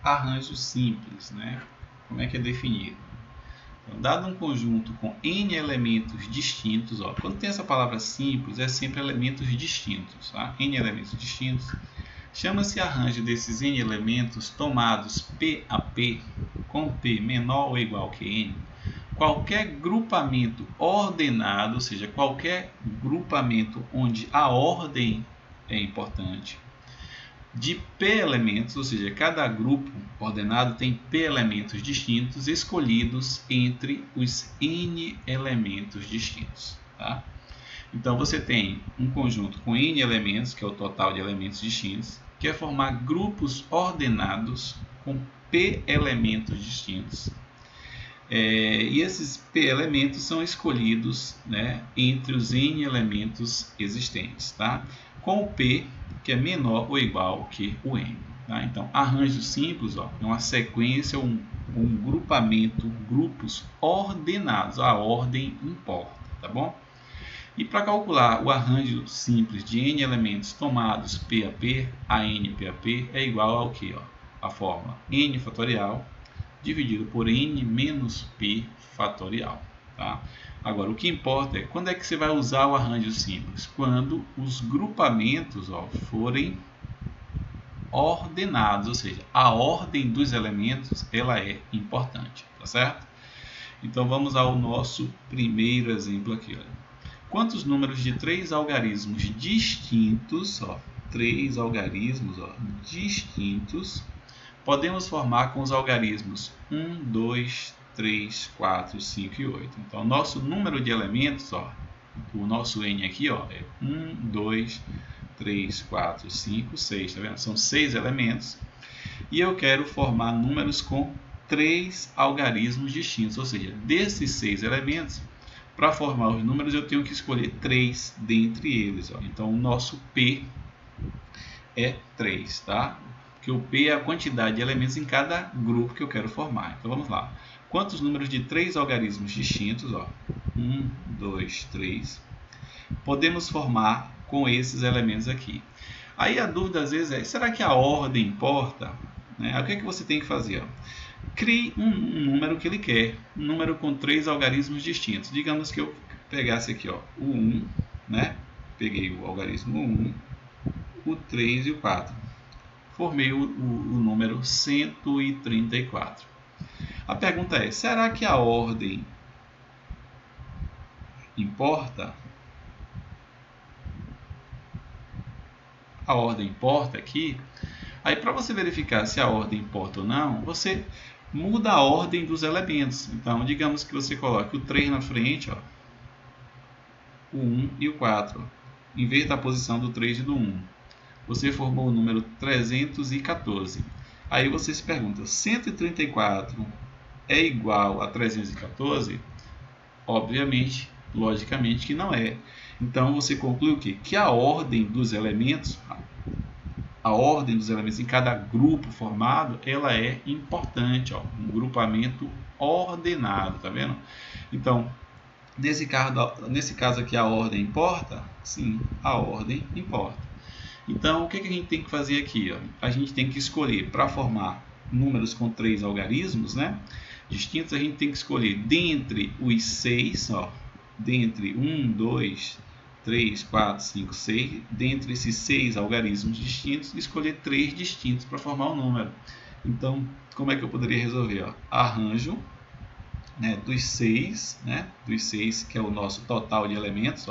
arranjo simples, né? Como é que é definido? Então, dado um conjunto com n elementos distintos, ó, quando tem essa palavra simples, é sempre elementos distintos, tá? N elementos distintos. Chama-se arranjo desses n elementos tomados P a P, com P menor ou igual que n, qualquer grupamento ordenado, ou seja, qualquer grupamento onde a ordem é importante, de P elementos, ou seja, cada grupo ordenado tem P elementos distintos escolhidos entre os N elementos distintos. Tá? Então, você tem um conjunto com N elementos, que é o total de elementos distintos, que é formar grupos ordenados com P elementos distintos. E esses P elementos são escolhidos, né, entre os N elementos existentes, tá? Com o P que é menor ou igual que o N. Tá? Então, arranjo simples, ó, é uma sequência, um grupamento, grupos ordenados. A ordem importa, tá bom? E para calcular o arranjo simples de N elementos tomados P a P, a N P a P é igual ao que? A fórmula N fatorial dividido por N menos P fatorial. Tá? Agora, o que importa é quando é que você vai usar o arranjo simples? Quando os grupamentos forem ordenados, ou seja, a ordem dos elementos ela é importante, tá certo? Então, vamos ao nosso primeiro exemplo aqui. Olha. Quantos números de 3 algarismos distintos, três algarismos distintos, podemos formar com os algarismos 1, 2, 3, 4, 5 e 8. Então, nosso número de elementos, o nosso N aqui, é 1, 2, 3, 4, 5, 6. Tá vendo? São 6 elementos. E eu quero formar números com 3 algarismos distintos. Ou seja, desses 6 elementos, para formar os números, eu tenho que escolher 3 dentre eles. Então, o nosso P é 3, tá? Que o P é a quantidade de elementos em cada grupo que eu quero formar. Então, vamos lá. Quantos números de 3 algarismos distintos, 1, 2, 3, podemos formar com esses elementos aqui? Aí a dúvida às vezes é, será que a ordem importa? O que é que você tem que fazer? Crie um número que ele quer, um número com 3 algarismos distintos. Digamos que eu pegasse aqui o 1, né? Peguei o algarismo 1, o 3 e o 4. Formei o número 134. A pergunta é, será que a ordem importa? A ordem importa aqui. Aí, para você verificar se a ordem importa ou não, você muda a ordem dos elementos. Então, digamos que você coloque o 3 na frente, o 1 e o 4. Inverta a posição do 3 e do 1. Você formou o número 314. Aí você se pergunta, 134 é igual a 314? Obviamente, logicamente que não é. Então você conclui o quê? Que a ordem dos elementos em cada grupo formado, ela é importante, um grupamento ordenado, tá vendo? Então, nesse caso aqui a ordem importa? Sim, a ordem importa. Então, o que a gente tem que fazer aqui? A gente tem que escolher, para formar números com 3 algarismos, né, distintos, a gente tem que escolher dentre os 6, dentre 1, 2, 3, 4, 5, 6, dentre esses 6 algarismos distintos, escolher 3 distintos para formar um número. Então, como é que eu poderia resolver? Arranjo, né, dos 6, que é o nosso total de elementos,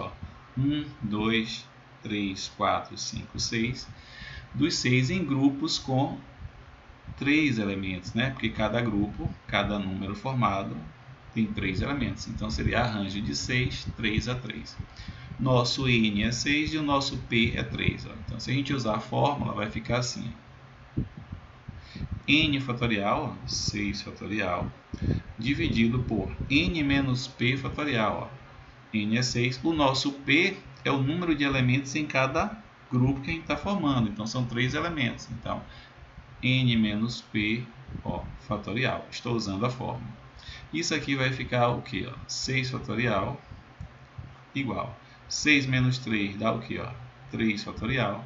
1, 2, 3, 4, 5, 6, dos 6 em grupos com 3 elementos, né? Porque cada grupo, cada número formado tem 3 elementos. Então, seria arranjo de 6, 3 a 3. Nosso N é 6 e o nosso P é 3. Então, se a gente usar a fórmula, vai ficar assim. N fatorial, 6 fatorial, dividido por N menos P fatorial. N é 6. O nosso P é o número de elementos em cada grupo que a gente está formando. Então, são 3 elementos. Então, N menos P fatorial. Estou usando a fórmula. Isso aqui vai ficar o quê? 6 fatorial igual. 6 menos 3 dá o quê? 3 fatorial.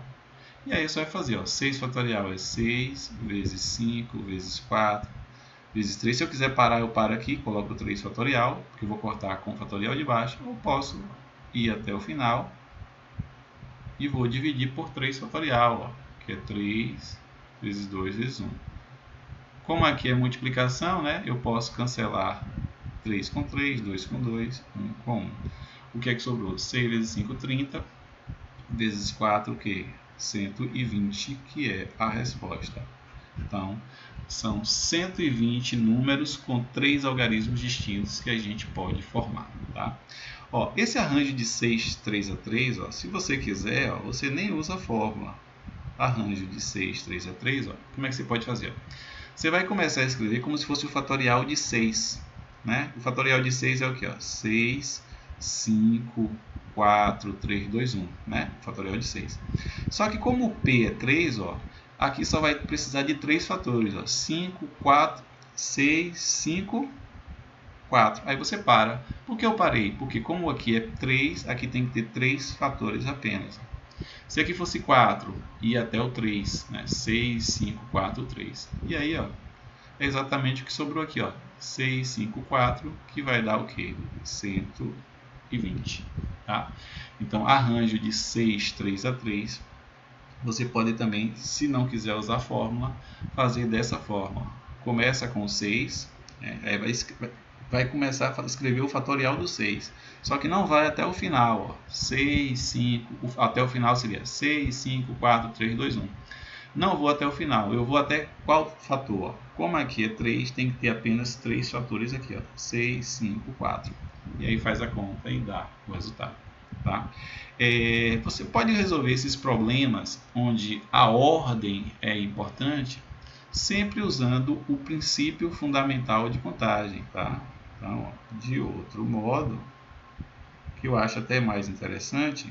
E aí você vai fazer, ó, 6 fatorial é 6 vezes 5 vezes 4 vezes 3. Se eu quiser parar, eu paro aqui, coloco 3 fatorial, porque eu vou cortar com o fatorial de baixo. Ou posso ir até o final e vou dividir por 3 fatorial, ó, que é 3 vezes 2 vezes 1. Como aqui é multiplicação, né, eu posso cancelar 3 com 3, 2 com 2, 1 com 1. O que é que sobrou? 6 vezes 5, 30, vezes 4, o que? 120, que é a resposta. Então, são 120 números com 3 algarismos distintos que a gente pode formar. Tá? Ó, esse arranjo de 6, 3 a 3, ó, se você quiser, ó, você nem usa a fórmula. Arranjo de 6, 3 a 3, ó, como é que você pode fazer? Você vai começar a escrever como se fosse o fatorial de 6. Né? O fatorial de 6 é o que? 6, 5, 4, 3, 2, 1. Né? O fatorial de 6. Só que como o P é 3, ó, aqui só vai precisar de 3 fatores. Ó, 5, 4, 6, 5, 4. Aí você para. Por que eu parei? Porque como aqui é 3, aqui tem que ter 3 fatores apenas. Se aqui fosse 4, ia até o 3. Né? 6, 5, 4, 3. E aí, ó, é exatamente o que sobrou aqui. Ó, 6, 5, 4, que vai dar o quê? 120. Tá? Então, arranjo de 6, 3 a 3. Você pode também, se não quiser usar a fórmula, fazer dessa forma. Começa com 6, aí vai começar a escrever o fatorial do 6. Só que não vai até o final. Ó. 6, 5, até o final seria 6, 5, 4, 3, 2, 1. Não vou até o final, eu vou até qual fator? Ó. Como aqui é 3, tem que ter apenas 3 fatores aqui. Ó. 6, 5, 4. E aí faz a conta e dá o resultado. Tá? Você pode resolver esses problemas onde a ordem é importante sempre usando o princípio fundamental de contagem. Tá? Então, ó, de outro modo, que eu acho até mais interessante,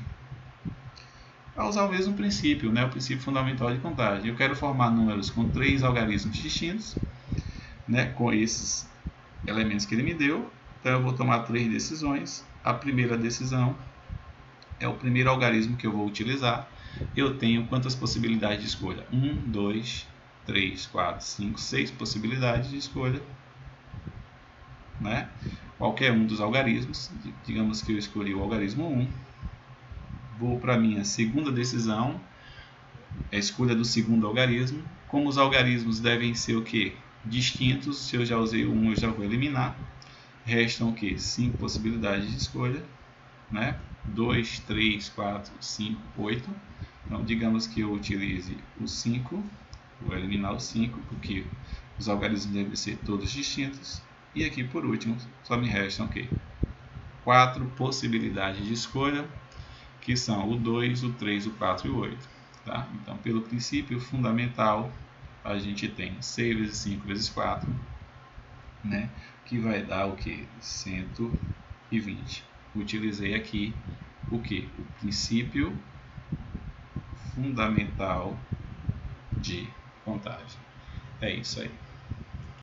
é usar o mesmo princípio, né? O princípio fundamental de contagem. Eu quero formar números com 3 algarismos distintos, né? Com esses elementos que ele me deu. Então, eu vou tomar 3 decisões. A primeira decisão é o primeiro algarismo que eu vou utilizar. Eu tenho quantas possibilidades de escolha? 1, 2, 3, 4, 5, 6 possibilidades de escolha. Né? Qualquer um dos algarismos. Digamos que eu escolhi o algarismo 1. Vou para a minha segunda decisão, a escolha do segundo algarismo. Como os algarismos devem ser o quê? Distintos, se eu já usei o 1, eu já vou eliminar. Restam o quê? 5 possibilidades de escolha. Né? 2, 3, 4, 5, 8. Então, digamos que eu utilize o 5. Vou eliminar o 5, porque os algarismos devem ser todos distintos. E aqui, por último, só me restam o quê? 4 possibilidades de escolha, que são o 2, o 3, o 4 e o 8. Tá? Então, pelo princípio fundamental, a gente tem 6 vezes 5 vezes 4, né? Que vai dar o quê? 120. Utilizei aqui o quê? O princípio fundamental de contagem. É isso aí.